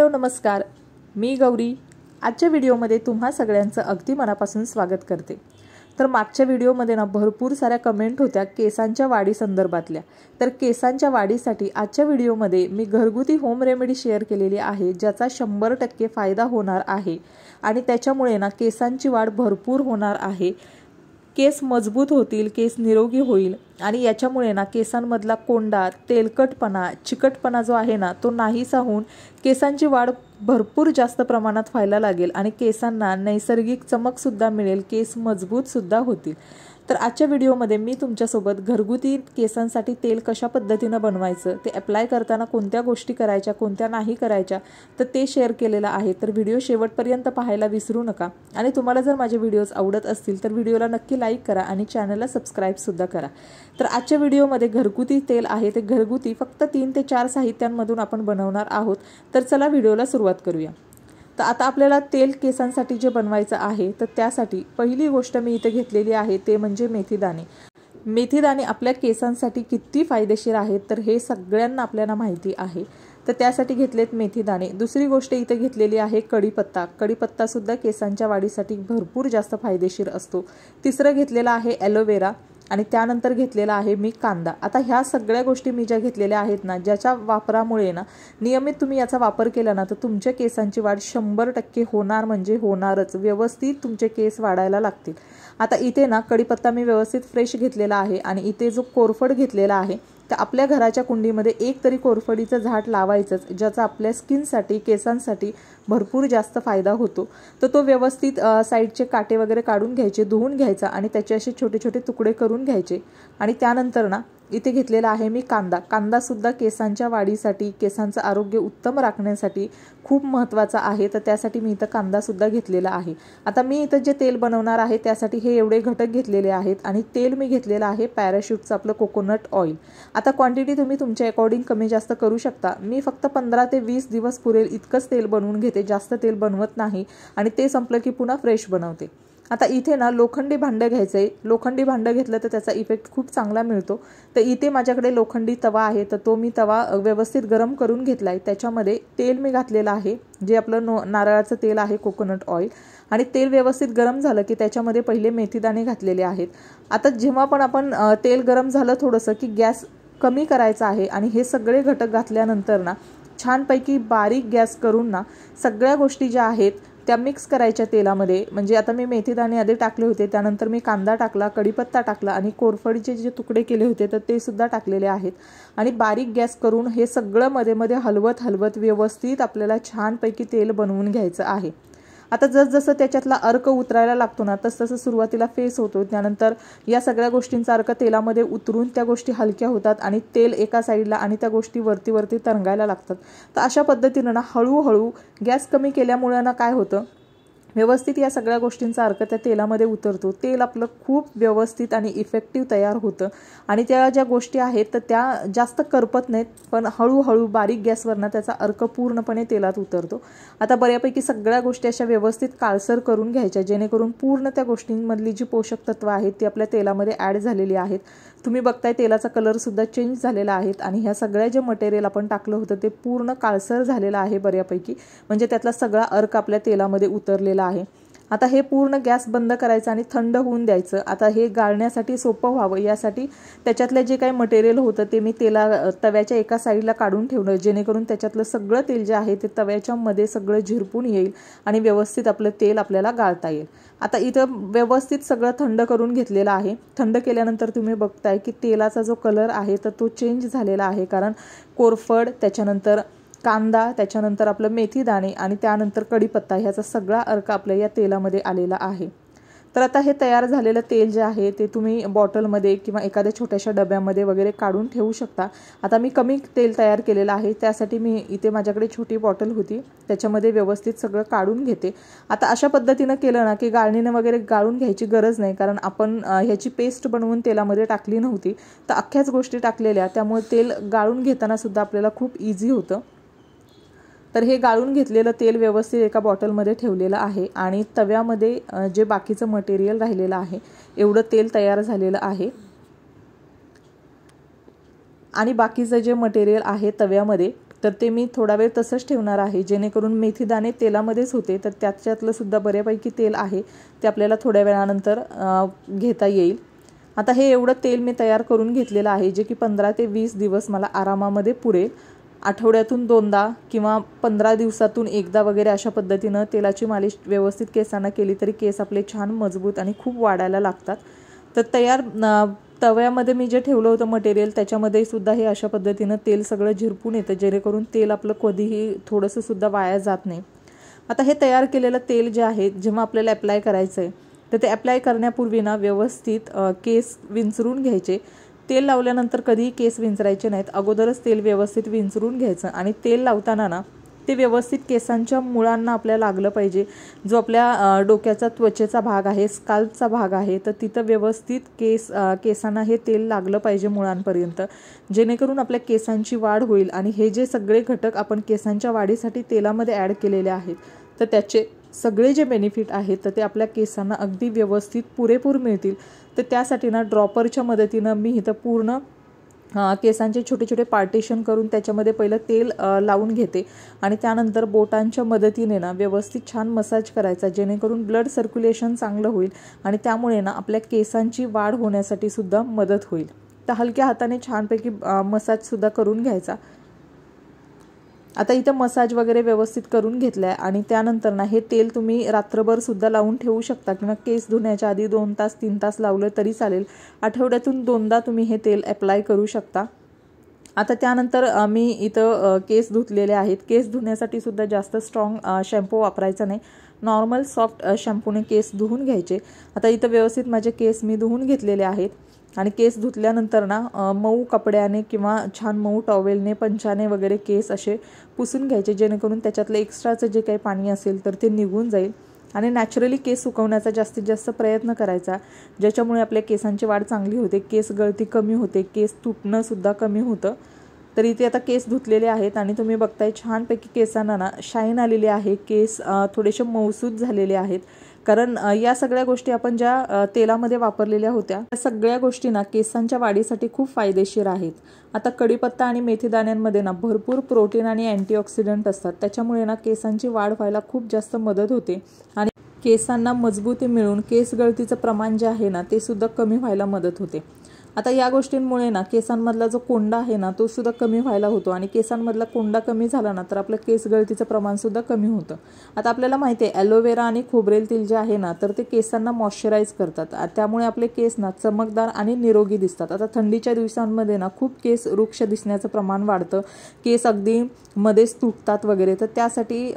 Hello नमस्कार, मी गौरी। आजच्या व्हिडिओमध्ये तुम्हा सगळ्यांचं अगदी मनापासून स्वागत करते। तर मागच्या व्हिडिओमध्ये ना भरपूर साऱ्या कमेंट होत्या केसांच्या वाढी संदर्भातल्या। तर केसांच्या वाढीसाठी आजच्या व्हिडिओमध्ये मी घरगुती होम रेमेडी शेअर केलेली आहे, ज्याचा 100% फायदा होणार आहे आणि त्याच्यामुळे ना केसांची वाढ भरपूर होणार आहे। केस मजबूत होतील, केस निरोगी होईल आणि याच्यामुळे ना केसांमधला कोंडा, तेलकटपणा, चिकटपणा जो आहे ना तो नाहीसा होऊन केसांची वाढ भरपूर जास्त प्रमाणात व्हायला लागेल आणि केसांना नैसर्गिक चमक सुद्धा मिळेल, केस मजबूत सुद्धा होतील। तर आजच्या व्हिडिओमध्ये मी तुमच्यासोबत घरगुती केसांसाठी तेल कशा पद्धतीने बनवायचं, ते अप्लाय करताना कोणत्या गोष्टी करायच्या, कोणत्या नाही करायच्या, तर ते शेअर केलेलं आहे। तर व्हिडिओ शेवटपर्यंत पाहायला विसरू नका आणि तुम्हाला जर माझे व्हिडिओज आवडत असतील तर व्हिडिओला नक्की लाईक करा आणि चॅनलला सबस्क्राइब सुद्धा करा। तर आजच्या व्हिडिओमध्ये घरगुती तेल आहे, ते घरगुती फक्त 3 ते 4 साहित्यांमधून आपण बनवणार आहोत। तर चला व्हिडिओला सुरुवात करूया। तर आता आपल्याला तेल केसांसाठी जे बनवायचं आहे, तर त्यासाठी पहिली गोष्ट मी इथे घेतलेली आहे ते म्हणजे मेथीदाणे। मेथीदाणे आपल्या केसांसाठी किती फायदेशीर आहेत तर हे सगळ्यांना आपल्याला माहिती आहे। तर त्यासाठी घेतलेत मेथीदाणे। दुसरी गोष्ट इथे घेतलेली आहे कढीपत्ता। कढीपत्ता सुद्धा केसांच्या वाढीसाठी भरपूर जास्त फायदेशीर असतो। तिसरं घेतलेलं आहे ॲलोवेरा आणि त्यानंतर घेतलेला आहे मी कांदा। आता ह्या सगळ्या गोष्टी मी ज्या घेतलेल्या आहेत ना, ज्याच्या वापरामुळे ना नियमित तुम्ही याचा वापर केला ना तर तुमच्या केसांची वाढ 100% होणार म्हणजे होणारच, व्यवस्थित तुमचे केस वाढायला लागतील। आता इथे ना कढीपत्ता मी व्यवस्थित फ्रेश घेतलेला आहे आणि इथे जो कोरफड घेतलेला आहे, तर आपल्या घराच्या कुंडीमध्ये एक तरी कोरफडीचं झाड लावायचंच, ज्याचा आपल्या स्किनसाठी, केसांसाठी भरपूर जास्त फायदा होतो। तर तो व्यवस्थित साईडचे काटे वगैरे काढून घ्यायचे, धुवून घ्यायचा आणि त्याचे असे छोटे छोटे तुकडे करून घ्यायचे। आणि त्यानंतर ना इथे घेतलेला आहे मी कांदा। कांदा सुद्धा केसांच्या वाढीसाठी, केसांचं आरोग्य उत्तम राखण्यासाठी खूप महत्त्वाचा आहे। तर त्यासाठी मी इथं कांदा सुद्धा घेतलेला आहे। आता मी इथं जे तेल बनवणार आहे त्यासाठी हे एवढे घटक घेतलेले आहेत आणि तेल मी घेतलेलं आहे पॅराशूटचं आपलं कोकोनट ऑइल। आता क्वांटिटी तुम्ही तुमच्या अकॉर्डिंग कमी जास्त करू शकता। मी फक्त 15 ते 20 दिवस पुरेल इतकंच तेल बनवून घेते, जास्त तेल बनवत नाही आणि ते संपलं की पुन्हा फ्रेश बनवते। आता इथे ना लोखंडी भांडं घ्यायचं आहे। लोखंडी भांडं घेतलं तर त्याचा इफेक्ट खूप चांगला मिळतो। तर इथे माझ्याकडे लोखंडी तवा आहे, तर तो मी तवा व्यवस्थित गरम करून घेतला आहे। त्याच्यामध्ये तेल मी घातलेलं आहे, जे आपलं नारळाचं तेल आहे, कोकोनट ऑइल। आणि तेल व्यवस्थित गरम झालं की त्याच्यामध्ये पहिले मेथीदाणे घातलेले आहेत। आता जेव्हा पण आपण तेल गरम झालं थोडंसं की गॅस कमी करायचा आहे आणि हे सगळे घटक घातल्यानंतर ना छानपैकी बारीक गॅस करून ना सगळ्या गोष्टी ज्या आहेत त्या मिक्स करायच्या तेलामध्ये। म्हणजे आता मी मेथीदाणे आधी टाकले होते, त्यानंतर मी कांदा टाकला, कढीपत्ता टाकला आणि कोरफडीचे जे तुकडे केले होते तर ते सुद्धा टाकलेले आहेत आणि बारीक गॅस करून हे सगळं मध्ये मध्ये हलवत हलवत व्यवस्थित आपल्याला छानपैकी तेल बनवून घ्यायचं आहे। आता जसजसं त्याच्यातला अर्क उतरायला लागतो ना तसतसं सुरुवातीला फेस होतो, त्यानंतर या सगळ्या गोष्टींचा अर्क तेलामध्ये उतरून त्या गोष्टी हलक्या होतात आणि तेल एका साईडला आणि त्या गोष्टी वरती वरती तरंगायला लागतात। तर अशा पद्धतीनं ना हळूहळू गॅस कमी केल्यामुळे ना काय होतं, व्यवस्थित या सगळ्या गोष्टींचा अर्क त्या तेलामध्ये उतरतो। तेल आपलं खूप व्यवस्थित आणि इफेक्टिव्ह तयार होतं आणि त्या ज्या गोष्टी आहेत तर त्या जास्त करपत नाहीत, पण हळूहळू बारीक गॅसवरनं त्याचा अर्क पूर्णपणे तेलात उतरतो। आता बऱ्यापैकी सगळ्या गोष्टी अशा व्यवस्थित काळसर करून घ्यायच्या, जेणेकरून पूर्ण त्या गोष्टींमधली जी पोषक तत्व आहेत ती आपल्या तेलामध्ये ॲड झालेली आहेत। तुम्ही बघताय तेलाचा कलर सुद्धा चेंज झालेला आहे आणि ह्या सगळ्या जे मटेरियल आपण टाकलं होतं ते पूर्ण काळसर झालेलं आहे बऱ्यापैकी, म्हणजे त्यातला सगळा अर्क आपल्या तेलामध्ये उतरलेला आहे। आता हे पूर्ण गॅस बंद करायचं आणि थंड होऊन द्यायचं। आता हे गाळण्यासाठी सोपं व्हावं यासाठी त्याच्यातलं जे काही मटेरियल होतं ते मी तव्याच्या एका साईडला काढून ठेवलं, जेणेकरून त्याच्यातलं सगळं तेल जे आहे ते तव्याच्या मध्ये सगळं झिरपून येईल आणि व्यवस्थित आपलं तेल आपल्याला गाळता येईल। आता इथं व्यवस्थित सगळं थंड करून घेतलेलं आहे। थंड केल्यानंतर तुम्ही बघताय की तेलाचा जो कलर आहे तर तो चेंज झालेला आहे, कारण कोरफड, त्याच्यानंतर कांदा, त्याच्यानंतर आपलं मेथीदाणे आणि त्यानंतर कढीपत्ता ह्याचा सगळा अर्क आपल्या या तेलामध्ये आलेला आहे। तर आता हे तयार झालेलं तेल जे आहे ते तुम्ही बॉटलमध्ये किंवा एखाद्या छोट्याशा डब्यामध्ये वगैरे काढून ठेवू शकता। आता मी कमी तेल तयार केलेलं आहे, त्यासाठी मी इथे माझ्याकडे छोटी बॉटल होती, त्याच्यामध्ये व्यवस्थित सगळं काढून घेते। आता अशा पद्धतीनं केलं ना की गाळणीनं वगैरे गाळून घ्यायची गरज नाही, कारण आपण ह्याची पेस्ट बनवून तेलामध्ये टाकली नव्हती, तर अख्ख्याच गोष्टी टाकलेल्या, त्यामुळे तेल गाळून घेताना सुद्धा आपल्याला खूप इझी होतं। तर हे गाळून घेतलेलं तेल व्यवस्थित एका बॉटलमध्ये ठेवलेलं आहे आणि तव्यामध्ये जे बाकीचं मटेरियल राहिलेलं आहे एवढं तेल तयार झालेलं आहे आणि बाकीचं जे मटेरियल आहे तव्यामध्ये तर ते मी थोडा वेळ तसंच ठेवणार आहे, जेणेकरून मेथी दाणे तेलामध्येच होते, तर त्याच्यातलं सुद्धा बऱ्यापैकी तेल आहे ते आपल्याला थोड्या वेळानंतर घेता येईल। आता हे एवढं तेल मी तयार करून घेतलेलं आहे, जे की 15 ते 20 दिवस मला आरामामध्ये पुरेल। आठवड्यातून 2दा किंवा 15 दिवसातून एकदा वगैरे अशा पद्धतीनं तेलाची मालिश व्यवस्थित केसांना केली तरी केस आपले छान मजबूत आणि खूप वाढायला लागतात। तर तयार तव्यामध्ये मी जे ठेवलं होतं मटेरियल त्याच्यामध्ये सुद्धा हे अशा पद्धतीनं तेल सगळं झिरपून येतं, जेणेकरून तेल आपलं कधीही थोडंसं सुद्धा वाया जात नाही। आता हे तयार केलेलं तेल जे आहे जेव्हा आपल्याला अप्लाय करायचं आहे तर ते अप्लाय करण्यापूर्वी ना व्यवस्थित केस विंचरून घ्यायचे। तेल लावल्यानंतर कधीही केस विंचरायचे नाहीत, अगोदरच तेल व्यवस्थित विंचरून घ्यायचं आणि तेल लावताना ना ते व्यवस्थित केसांच्या मुळांना आपल्याला लागलं पाहिजे। जो आपल्या डोक्याचा त्वचेचा भाग आहे, स्काल्पचा भाग आहे, तर तिथं व्यवस्थित केसांना हे तेल लागलं पाहिजे मुळांपर्यंत, जेणेकरून आपल्या केसांची वाढ होईल। आणि हे जे सगळे घटक आपण केसांच्या वाढीसाठी तेलामध्ये ॲड केलेले आहेत तर त्याचे सगळे जे बेनिफिट आहेत तर ते आपल्या केसांना अगदी व्यवस्थित पुरेपूर मिळतील। तर त्यासाठी ना ड्रॉपरच्या मदतीनं मी इथं पूर्ण केसांचे छोटे छोटे पार्टिशन करून त्याच्यामध्ये पहिलं तेल लावून घेते आणि त्यानंतर बोटांच्या मदतीने ना व्यवस्थित छान मसाज करायचा, जेणेकरून ब्लड सर्क्युलेशन चांगलं होईल आणि त्यामुळे ना आपल्या केसांची वाढ होण्यासाठी सुद्धा मदत होईल। तर हलक्या हाताने छानपैकी मसाजसुद्धा करून घ्यायचा। आता इथं मसाज वगैरे व्यवस्थित करून घेतलाय आणि त्यानंतर ना हे तेल तुम्ही रात्रभर सुद्धा लावून ठेवू शकता किंवा केस धुण्याच्या आधी 2 तास 3 तास लावलं तरी चालेल। आठवड्यातून 2दा तुम्ही हे तेल अप्लाय करू शकता। आता त्यानंतर मी इथं केस धुतलेले आहेत। केस धुण्यासाठी सुद्धा जास्त स्ट्रॉंग शॅम्पू वापरायचा नाही, नॉर्मल सॉफ्ट शॅम्पूने केस धुवून घ्यायचे। आता इथं व्यवस्थित माझे केस मी धुवून घेतलेले आहेत आणि केस धुतल्यानंतर ना मऊ कपड्याने किंवा छान मऊ टॉवेलने पंचाने वगैरे केस असे पुसून घ्यायचे, जेणेकरून त्याच्यातलं एक्स्ट्राचं जे काही पाणी असेल तर ते निघून जाईल। आणि नॅचरली केस सुकवण्याचा जास्तीत जास्त प्रयत्न करायचा, ज्याच्यामुळे आपल्या केसांची वाढ चांगली होते, केस गळती कमी होते, केस तुटणं सुद्धा कमी होतं। तर इथे आता केस धुतलेले आहेत आणि तुम्ही बघताय छानपैकी केसांना ना शाईन आलेली आहे, केस थोडेसे मऊसूत झालेले आहेत, कारण या सगळ्या गोष्टी आपण ज्या तेलामध्ये वापरलेल्या होत्या त्या सगळ्या गोष्टी ना केसांच्या वाढीसाठी खूप फायदेशीर आहेत। आता कढीपत्ता आणि मेथी दाण्यांमध्ये ना भरपूर प्रोटीन आणि अँटीऑक्सिडंट असतात, त्याच्यामुळे ना केसांची वाढ व्हायला खूप जास्त मदत होते आणि केसांना मजबूती मिळून केस गळतीचं प्रमाण जे आहे ना ते सुद्धा कमी व्हायला मदत होते। आता या गोष्टींमुळे ना केसांमधला जो कोंडा आहे ना तो सुद्धा कमी व्हायला होतो आणि केसांमधला कोंडा कमी झाला ना तर आपलं केस गळतीचं प्रमाण सुद्धा कमी होतं। आता आपल्याला माहिती आहे ॲलोवेरा आणि खोबरेल तेल जे आहे ना तर ते केसांना मॉइश्चराइज करतात, त्यामुळे आपले केस ना चमकदार आणि निरोगी दिसतात। आता थंडीच्या दिवसांमध्ये ना खूप केस रुक्ष दिसण्याचं प्रमाण वाढतं, केस अगदी मध्येच तुटतात वगैरे, तर त्यासाठी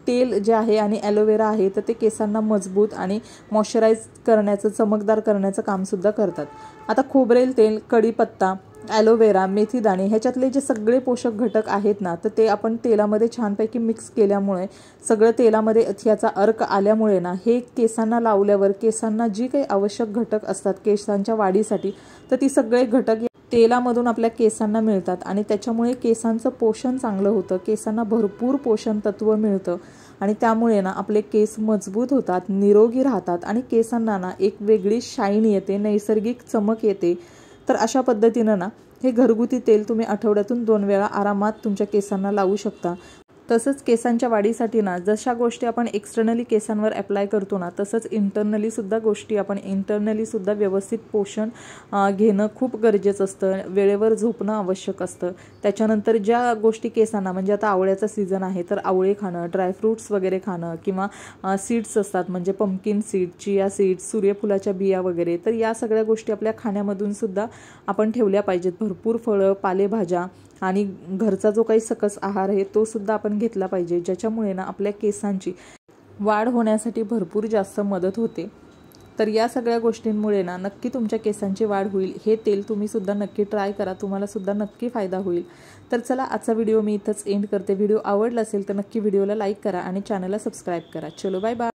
तेल जे आहे आणि ॲलोवेरा आहे तर ते केसांना मजबूत आणि मॉइश्चराइज करण्याचं चमकदार करण्याचं कामसुद्धा करतात। आता खोबरेल तेल, कढीपत्ता, ॲलोवेरा, मेथी दाणे ह्याच्यातले जे सगळे पोषक घटक आहेत ना तर ते आपण तेलामध्ये छानपैकी मिक्स केल्यामुळे सगळं तेलामध्ये ह्याचा अर्क आल्यामुळे ना हे केसांना लावल्यावर केसांना जी काही आवश्यक घटक असतात केसांच्या वाढीसाठी तर ती सगळे घटक तेलामधून आपल्या केसांना मिळतात आणि त्याच्यामुळे केसांचं पोषण चांगलं होतं, केसांना भरपूर पोषण तत्व मिळतं आणि त्यामुळे ना आपले केस मजबूत होतात, निरोगी राहतात आणि केसांना ना एक वेगळी शाईन येते, नैसर्गिक चमक येते। तर अशा पद्धतीनं ना हे घरगुती तेल तुम्ही आठवड्यातून 2 वेळा आरामात तुमच्या केसांना लावू शकता। तसंच केसांच्या वाढीसाठी ना जशा गोष्टी आपण एक्सटर्नली केसांवर अप्लाय करतो ना तसंच इंटरनली सुद्धा गोष्टी आपण इंटरनली सुद्धा व्यवस्थित पोषण घेणं खूप गरजेचं असतं, वेळेवर झोपणं आवश्यक असतं। त्याच्यानंतर ज्या गोष्टी केसांना म्हणजे आता आवळ्याचा सीझन आहे तर आवळे खाणं, ड्रायफ्रूट्स वगैरे खाणं किंवा सीड्स असतात म्हणजे पंपकिन सीड, चिया सीड्स, सूर्यफुलाच्या बिया वगैरे, तर या सगळ्या गोष्टी आपल्या खाण्यामधून सुद्धा आपण ठेवल्या पाहिजेत। भरपूर फळं, पालेभाज्या आणि घरचा जो काही सकस आहार आहे तो सुद्धा आपण घेतला पाहिजे, ज्याच्यामुळे ना आपल्या केसांची वाढ होण्यासाठी भरपूर जास्त मदत होते। तर या सगळ्या गोष्टींमुळे ना नक्की तुमच्या केसांची वाढ होईल। हे तेल तुम्ही सुद्धा नक्की ट्राय करा, तुम्हाला सुद्धा नक्की फायदा होईल। तर चला आजचा व्हिडिओ मी इथंच एंड करते। व्हिडिओ आवडला असेल तर नक्की व्हिडिओला लाईक करा आणि चॅनलला सबस्क्राईब करा। चलो बाय बाय।